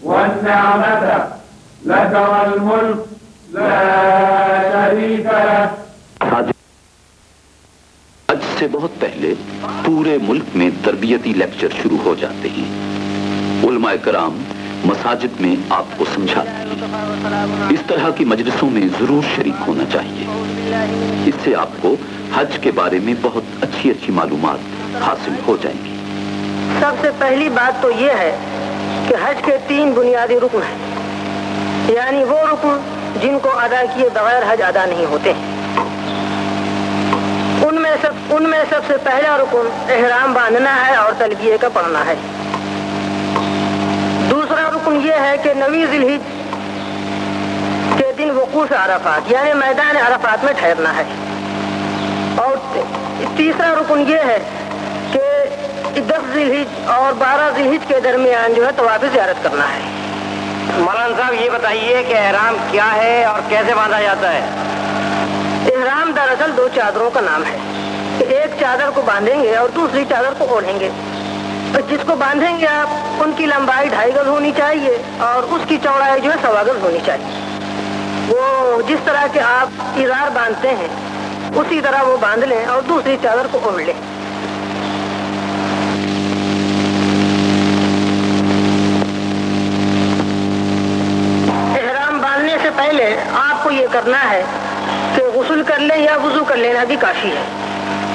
والنعمة لك والملك لا شريك لك. آج سے بہت پہلے پورے ملک میں تربیتی لیکچر شروع ہو جاتے ہیں. علماء کرام مساجد میں آپ کو سمجھاتے ہیں. اس طرح کی مجلسوں میں ضرور شریک ہونا چاہیے. اس سے آپ کو حج کے بارے میں بہت اچھی معلومات حاصل ہو جائیں گی. سب سے پہلی بات تو یہ ہے کہ حج کے 3 بنیادی رکن ہیں، یعنی وہ رکن جن کو ادا کیے بغیر حج ادا نہیں ہوتے. ان میں سب سے پہلا رکن احرام باندھنا ہے اور تلبیہ کا پڑھنا ہے. دوسرا رکن یہ ہے کہ 9 ذی الحجہ کے دن وقوف عرفات یعنی میدان عرفات میں ٹھہرنا ہے. اور تیسرا رکن یہ ہے کہ 10 ذی الحجہ اور 12 ذی الحجہ کے درمیان جو ہے طواف زیارت کرنا ہے. مولانا صاحب یہ بتائیے کہ احرام کیا ہے اور کیسے باندھا جاتا ہے؟ احرام دراصل 2 چادروں کا نام ہے کہ ایک چادر کو باندھیں گے اور دوسری چادر کو اوڑھیں گے. جس کو باندھیں گے آپ ان کی لمبائی 2.5 گز ہونی چاہیے اور اس کی چوڑائی جو ہے 1.25 گز ہونی چاہیے. وہ جس طرح کے آپ ازار باندھتے ہیں اسی طرح وہ باندھ لیں اور دوسری چادر کو اوڑھ لیں. احرام باندھنے سے پہلے آپ کو یہ کرنا ہے کہ غسل کر لیں یا وضو کر لینا بھی کافی ہے.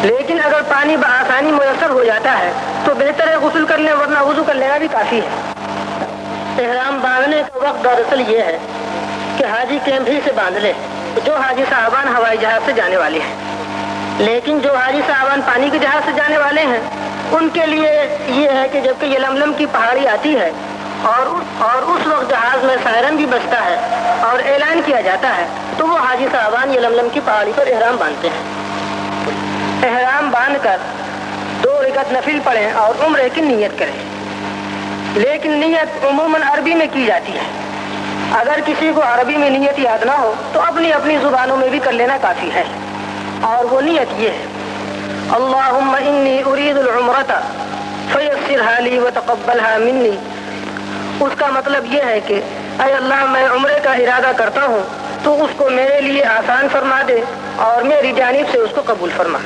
لیکن اگر پانی بآسانی میسر ہو جاتا ہے تو بہتر ہے غسل کر لیں، ورنہ وضو کر لینا بھی کافی ہے. احرام باندھنے کا وقت دراصل یہ ہے کہ حاجی کیمپ ہی سے باندھ لیں جو حاجی صاحبان ہوائی جہاز سے جانے والے ہیں. لیکن جو حاجی صاحبان پانی کے جہاز سے جانے والے ہیں ان کے لیے یہ ہے کہ جبکہ یہ لملم کی پہاڑی آتی ہے اور اس وقت جہاز میں سائرن بھی بجتا ہے اور اعلان کیا جاتا ہے تو وہ حاجی صاحبان یہ لملم کی پہاڑی پر احرام باندھتے ہیں. احرام باندھ کر 2 رکعت نفل پڑھیں اور عمرے کی نیت کریں. لیکن نیت عموماً عربی میں کی جاتی ہے. اگر کسی کو عربی میں نیت یاد نہ ہو تو اپنی اپنی زبانوں میں بھی کر لینا کافی ہے. اور وہ نیت یہ ہے: اللہم انی ارید العمرۃ فیسرھا لی وتقبلھا منی. اس کا مطلب یہ ہے کہ اے اللہ میں عمرے کا ارادہ کرتا ہوں تو اس کو میرے لیے آسان فرما دے اور میری جانب سے اس کو قبول فرما.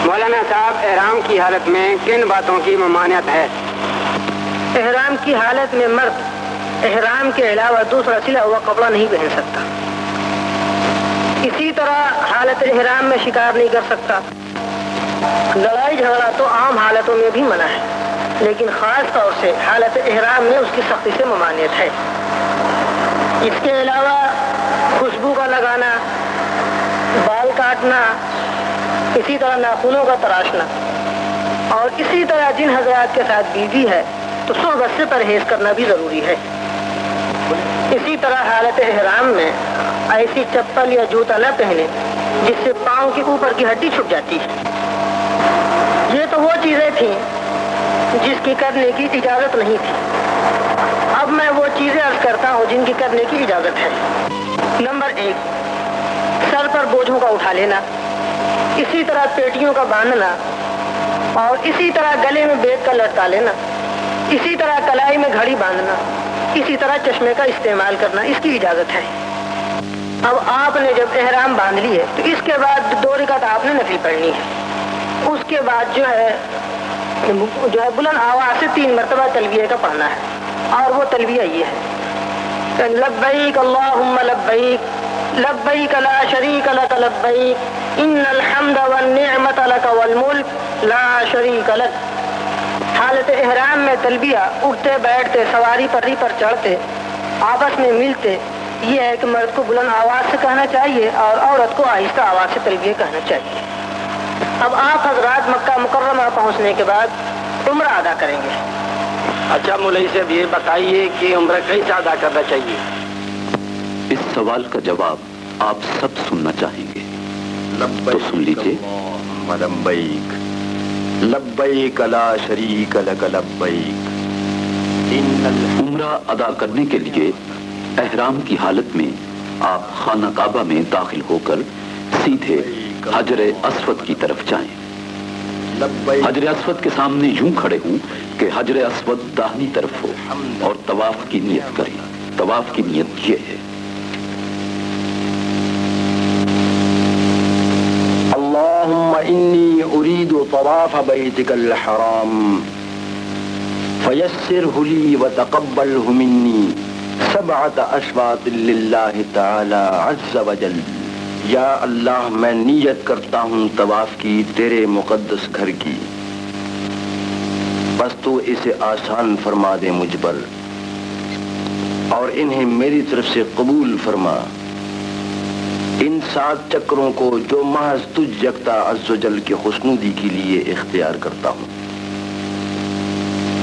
مولانا صاحب احرام کی حالت میں کن باتوں کی ممانعت ہے؟ احرام کی حالت میں مرد احرام کے علاوہ دوسرا سلا ہوا کپڑا نہیں پہن سکتا. اسی طرح حالت احرام میں شکار نہیں کر سکتا. لڑائی جھگڑا تو عام حالتوں میں بھی منع ہے، لیکن خاص طور سے حالت احرام میں اس کی سختی سے ممانعت ہے. اس کے علاوہ خوشبو کا لگانا، بال کاٹنا، اسی طرح ناخنوں کا تراشنا، اور اسی طرح جن حضرات کے ساتھ بیوی ہے تو صحبت سے پرہیز کرنا بھی ضروری ہے. اسی طرح حالت احرام میں ایسی چپل یا جوتا نہ پہنے جس سے پاؤں کے اوپر کی ہڈی چھٹ جاتی ہے. یہ تو وہ چیزیں تھیں جس کی کرنے کی اجازت نہیں تھی. اب میں وہ چیزیں عرض کرتا ہوں جن کی کرنے کی اجازت ہے. نمبر 1، سر پر بوجھوں کا اٹھا لینا، اسی طرح پیٹیوں کا باندھنا، اور اسی طرح گلے میں بیگ کا لٹکا لینا، اسی طرح کلائی میں گھڑی باندھنا، اسی طرح چشمے کا استعمال کرنا، اس کی اجازت ہے. اب آپ نے جب احرام باندھ لیے تو اس کے بعد 2 رکعت آپ نے نفل پڑھنی ہے. اس کے بعد جو ہے بلند آواز سے 3 مرتبہ تلبیہ کا پڑھنا ہے. اور وہ تلبیہ یہ ہے: لبیک اللہم لبیک لبیک لا شریک لک لبیک ان الحمد والنعمت لک والملک لا شریک لک. حالت احرام میں تلبیہ اٹھتے بیٹھتے، سواری پری پر چڑھتے، آپس میں ملتے، یہ ہے کہ مرد کو بلند آواز سے کہنا چاہیے اور عورت کو آہستہ آواز سے تلبیہ کہنا چاہیے. اب آپ حضرات مکہ مکرمہ پہنچنے کے بعد عمرہ ادا کریں گے. اچھا مولوی صاحب یہ بتائیے کہ عمرہ کیسے ادا کرنا چاہیے؟ اس سوال کا جواب آپ سب سننا چاہیں گے تو سن لیجیے. لبیک لبیک لا شریک لک لبیک. عمرہ ادا کرنے کے لیے احرام کی حالت میں آپ خانہ کعبہ میں داخل ہو کر سیدھے حجر اسود کی طرف جائیں. حجر اسود کے سامنے یوں کھڑے ہوں کہ حجر اسود داہنی طرف ہو اور طواف کی نیت کریں. طواف کی نیت یہ ہے: اللهم إني أريد طواف بيتك الحرام فيسره لي وتقبله مني 7 أشواط لله تعالى عز وجل. یا اللہ میں نیت کرتا ہوں طواف کی تیرے مقدس گھر کی، بس تو اسے آسان فرما دے مجھ پر اور انہیں میری طرف سے قبول فرما. ان 7 چکروں کو جو محض تجھ یکتا عز و جل کے خشنودی کے لیے اختیار کرتا ہوں.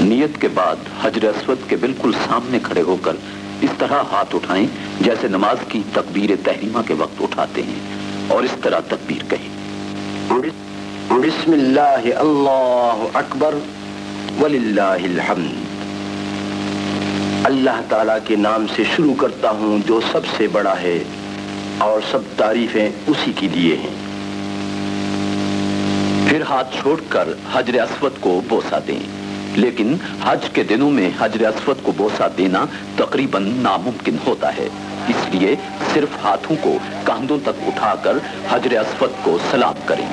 نیت کے بعد حجر اسود کے بالکل سامنے کھڑے ہو کر اس طرح ہاتھ اٹھائیں جیسے نماز کی تکبیر تحریمہ کے وقت اٹھاتے ہیں، اور اس طرح تکبیر کہیں: بسم اللہ اللہ اکبر وللہ الحمد. اللہ تعالیٰ کے نام سے شروع کرتا ہوں جو سب سے بڑا ہے اور سب تعریفیں اسی کے لیے ہیں. پھر ہاتھ چھوڑ کر حجر اسود کو بوسہ دیں، لیکن حج کے دنوں میں حجر اسود کو بوسہ دینا تقریباً ناممکن ہوتا ہے. اس لیے صرف ہاتھوں کو کاندھوں تک اٹھا کر حجر اسود کو سلام کریں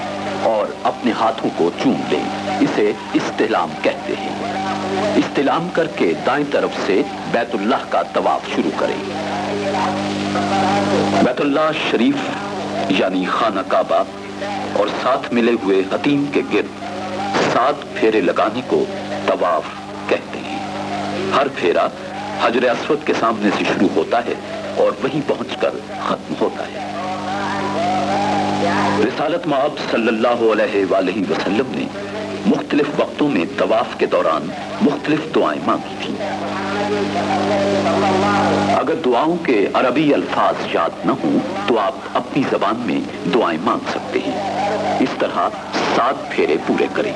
اور اپنے ہاتھوں کو چوم لیں. اسے استلام کہتے ہیں. استلام کر کے دائیں طرف سے بیت اللہ کا طواف شروع کریں. بیت اللہ شریف یعنی خانہ کعبہ اور ساتھ ملے ہوئے حتیم کے گرد 7 پھیرے لگانے کو طواف کہتے ہیں. ہر پھیرا حجر اسود کے سامنے سے شروع ہوتا ہے اور وہیں پہنچ کر ختم ہوتا ہے. رسالت مآب صلی اللہ علیہ وآلہ وسلم نے مختلف وقتوں میں طواف کے دوران مختلف دعائیں مانگی تھیں. اگر دعاؤں کے عربی الفاظ یاد نہ ہوں تو آپ اپنی زبان میں دعائیں مانگ سکتے ہیں. اس طرح 7 پھیرے پورے کریں.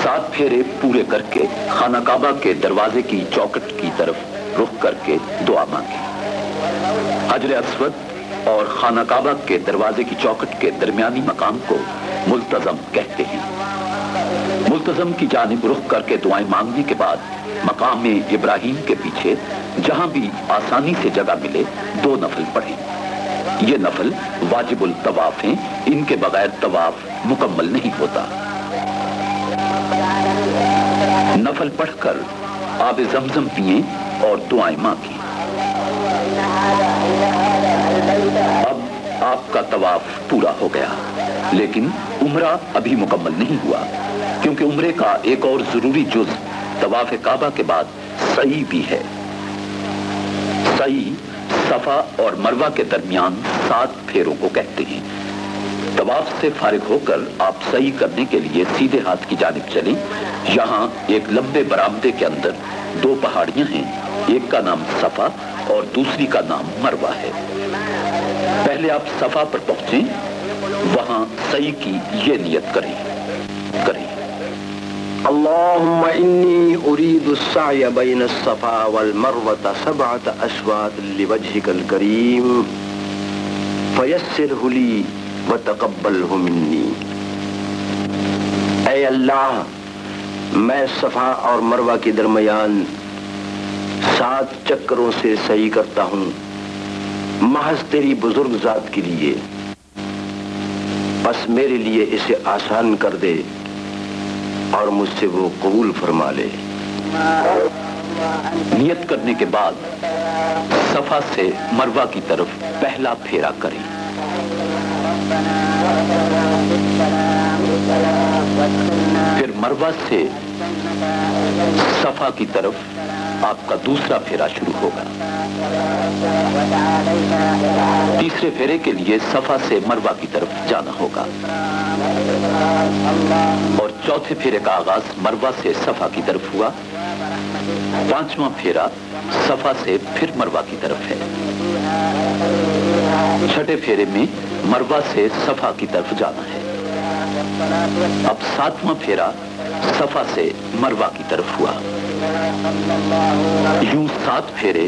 7 پھیرے پورے کر کے خانہ کعبہ کے دروازے کی چوکٹ کی طرف رخ کر کے دعا مانگیں. حجر اسود اور خانہ کعبہ کے دروازے کی چوکٹ کے درمیانی مقام کو ملتزم کہتے ہیں. ملتزم کی جانب رخ کر کے دعائیں مانگنے کے بعد مقام ابراہیم کے پیچھے جہاں بھی آسانی سے جگہ ملے 2 نفل پڑھیں. یہ نفل واجب الطواف ہیں. ان کے بغیر طواف مکمل نہیں ہوتا. نفل پڑھ کر آب زمزم پئیں اور دعائیں مانگیں. اب آپ کا طواف پورا ہو گیا، لیکن عمرہ ابھی مکمل نہیں ہوا، کیونکہ عمرے کا ایک اور ضروری جز طواف کعبہ کے بعد سعی بھی ہے. سعی صفا اور مروہ کے درمیان 7 پھیروں کو کہتے ہیں. طواف سے فارغ ہو کر آپ سعی کرنے کے لیے سیدھے ہاتھ کی جانب چلیں. یہاں ایک لمبے برآمدے کے اندر 2 پہاڑیاں ہیں. ایک کا نام صفا اور دوسری کا نام مروہ ہے. پہلے آپ صفا پر پہنچیں، وہاں سعی کی یہ نیت کریں. اللهم إني أريد السعي بين الصفا والمروة 7 أشواط لوجهك الكريم فيسره لي وتقبله مني. اے اللہ، میں صفا اور مروہ کے درمیان 7 چکروں سے سعی کرتا ہوں محض تیری بزرگ ذات کے لیے، بس میرے لیے اسے آسان کر دے اور مجھ سے وہ قبول فرما لے. نیت کرنے کے بعد صفا سے مروہ کی طرف پہلا پھیرا کریں. پھر مروہ سے صفا کی طرف آپ کا دوسرا پھیرا شروع ہوگا. تیسرے پھیرے کے لیے صفا سے مروہ کی طرف جانا ہوگا اور چوتھے پھیرے کا آغاز مروہ سے صفا کی طرف ہوا. 5واں پھیرا صفا سے پھر مروہ کی طرف ہے. 6ٹھے پھیرے میں مروہ سے صفا کی طرف جانا ہے. اب 7واں پھیرا صفا سے مروہ کی طرف ہوا. یوں 7 پھیرے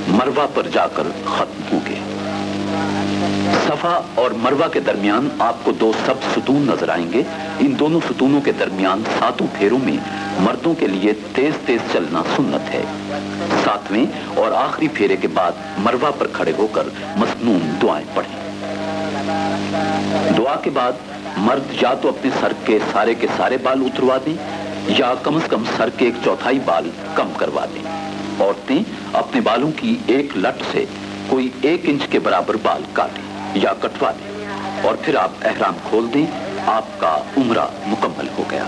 مروہ پر جا کر ختم ہوں گے. صفا اور مروہ کے درمیان آپ کو 2 سب ستون نظر آئیں گے. ان دونوں ستونوں کے درمیان 7 پھیروں میں مردوں کے لیے تیز تیز چلنا سنت ہے. 7ویں اور آخری پھیرے کے بعد مروہ پر کھڑے ہو کر مسنون دعائیں پڑھیں. دعا کے بعد مرد یا تو اپنے سر کے سارے بال اتروا دیں یا کم از کم سر کے 1/4 بال کم کروا دیں. عورتیں اپنے بالوں کی ایک لٹ سے کوئی 1 انچ کے برابر بال کاٹیں یا کٹوا دیں اور پھر آپ احرام کھول دیں. آپ کا عمرہ مکمل ہو گیا.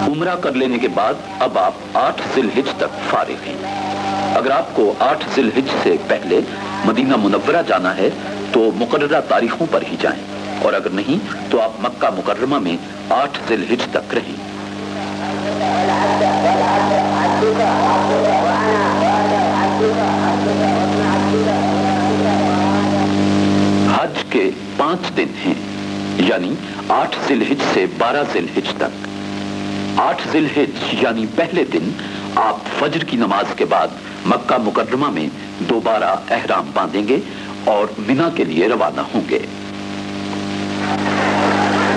عمرہ کر لینے کے بعد اب آپ 8 ذی الحج تک فارغ ہیں. اگر آپ کو 8 ذی الحج سے پہلے مدینہ منورہ جانا ہے تو مقررہ تاریخوں پر ہی جائیں اور اگر نہیں تو آپ مکہ مکرمہ میں 8 ذی الحج تک رہیں. حج کے 5 دن ہیں یعنی 8 ذی الحج سے 12 ذی الحج تک. 8 ذی الحج یعنی پہلے دن آپ فجر کی نماز کے بعد مکہ مکرمہ میں دوبارہ احرام باندھیں گے اور مینا کے لیے روانہ ہوں گے.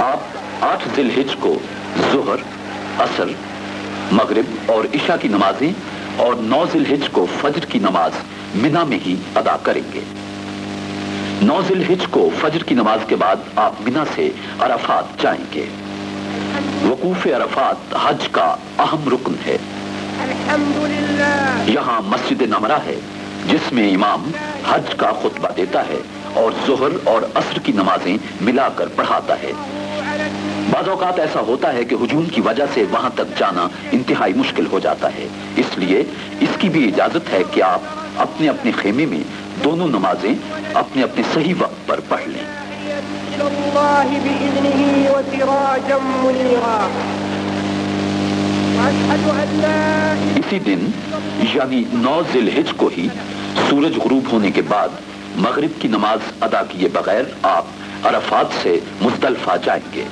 آپ 8 ذی الحج کو ظہر، عصر، مغرب اور عشاء کی نمازیں اور 9 ذی الحج کو فجر کی نماز مینا میں ہی ادا کریں گے. 9 ذی الحج کو فجر کی نماز کے بعد آپ مینا سے عرفات جائیں گے. وقوف عرفات حج کا اہم رکن ہے. یہاں مسجد نمرہ ہے جس میں امام حج کا خطبہ دیتا ہے اور ظہر اور عصر کی نمازیں ملا کر پڑھاتا ہے. بعض اوقات ایسا ہوتا ہے کہ ہجوم کی وجہ سے وہاں تک جانا انتہائی مشکل ہو جاتا ہے. اس لیے اس کی بھی اجازت ہے کہ آپ اپنے اپنے خیمے میں دونوں نمازیں اپنے اپنے صحیح وقت پر پڑھ لیں. اسی دن یعنی 9 ذی الحج کو ہی سورج غروب ہونے کے بعد مغرب کی نماز ادا کیے بغیر آپ عرفات سے مزدلفہ جائیں گے.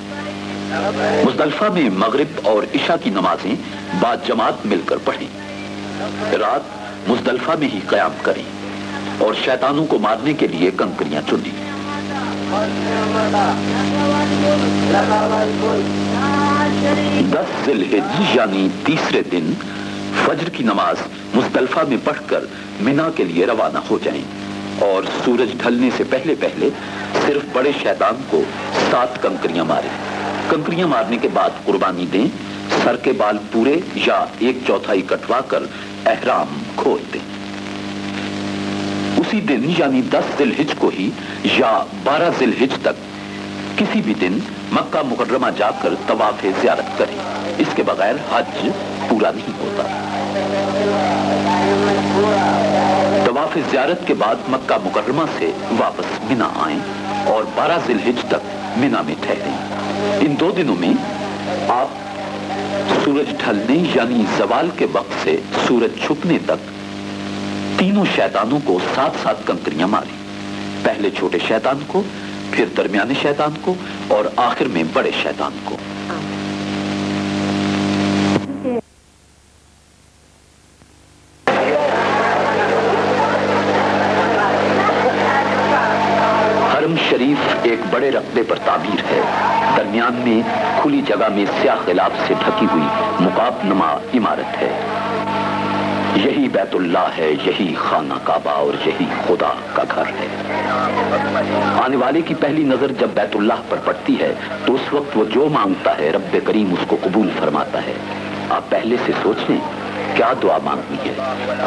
مزدلفہ میں مغرب اور عشاء کی نمازیں بعد جماعت مل کر پڑھیں. رات مزدلفہ میں ہی قیام کریں اور شیطانوں کو مارنے کے لیے کنکریاں چنیں. 10 ذی الحج یعنی تیسرے دن فجر کی نماز مزدلفہ میں پڑھ کر مینا کے لیے روانہ ہو جائیں اور سورج ڈھلنے سے پہلے پہلے صرف بڑے شیطان کو 7 کنکریاں ماریں. کنکریاں مارنے کے بعد قربانی دیں. سر کے بال پورے یا 1/4 کٹوا کر احرام کھول دیں. اسی دن یعنی 10 ذی الحج کو ہی یا 12 ذی الحج تک کسی بھی دن مکہ مکرمہ جا کر طواف زیارت کریں. اس کے بغیر حج پورا نہیں ہوتا. طواف زیارت کے بعد مکہ مکرمہ سے واپس مینا آئیں اور 12 ذی الحج تک مینا میں ٹھہریں. ان 2 دنوں میں آپ سورج ڈھلنے یعنی زوال کے وقت سے سورج چھپنے تک تینوں شیطانوں کو 7 کنکریاں ماریں. پہلے چھوٹے شیطان کو، پھر درمیانے شیطان کو اور آخر میں بڑے شیطان کو. حرم شریف ایک بڑے رقبے پر تعمیر ہے. درمیان میں کھلی جگہ میں سیاہ غلاف سے ڈھکی ہوئی مکعب نما عمارت ہے. یہی بیت اللہ ہے، یہی خانہ کعبہ اور یہی خدا کا گھر ہے. آنے والے کی پہلی نظر جب بیت اللہ پر پڑتی ہے تو اس وقت وہ جو مانگتا ہے رب کریم اس کو قبول فرماتا ہے. آپ پہلے سے سوچ لیں کیا دعا مانگنی ہے.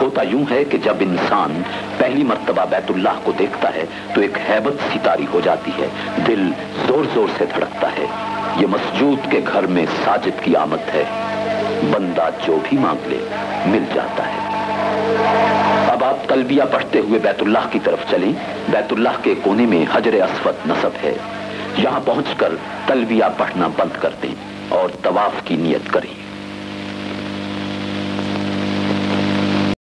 ہوتا یوں ہے کہ جب انسان پہلی مرتبہ بیت اللہ کو دیکھتا ہے تو ایک ہیبت سی طاری ہو جاتی ہے، دل زور زور سے دھڑکتا ہے. یہ مسجود کے گھر میں ساجد کی آمد ہے. بندہ جو بھی مانگ لے مل جاتا ہے. اب آپ تلبیہ پڑھتے ہوئے بیت اللہ کی طرف چلیں. بیت اللہ کے کونے میں حجر اسود نصب ہے. یہاں پہنچ کر تلبیہ پڑھنا بند کر دیں اور طواف کی نیت کریں.